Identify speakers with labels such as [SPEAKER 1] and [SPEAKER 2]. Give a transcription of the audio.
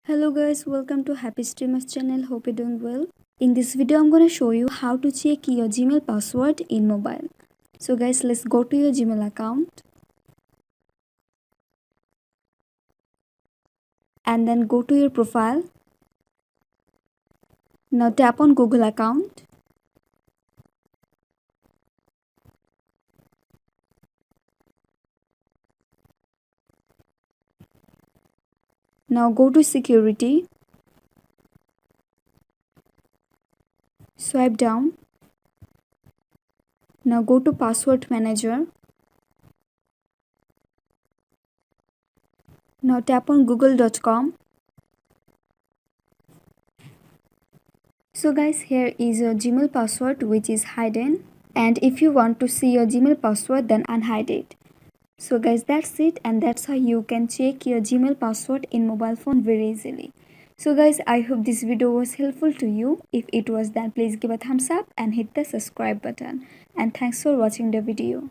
[SPEAKER 1] Hello guys, welcome to Happy Streamers channel. Hope you're doing well. In this video, I'm gonna show you how to check your Gmail password in mobile. So guys, let's go to your Gmail account and then go to your profile. Now tap on Google account. Now go to security. Swipe down. Now go to password manager. Now tap on google.com. So guys, here is your Gmail password which is hidden, and if you want to see your Gmail password, then unhide it. So guys, that's it, and that's how you can check your Gmail password in mobile phone very easily. So guys, I hope this video was helpful to you. If it was, then please give a thumbs up and hit the subscribe button, and thanks for watching the video.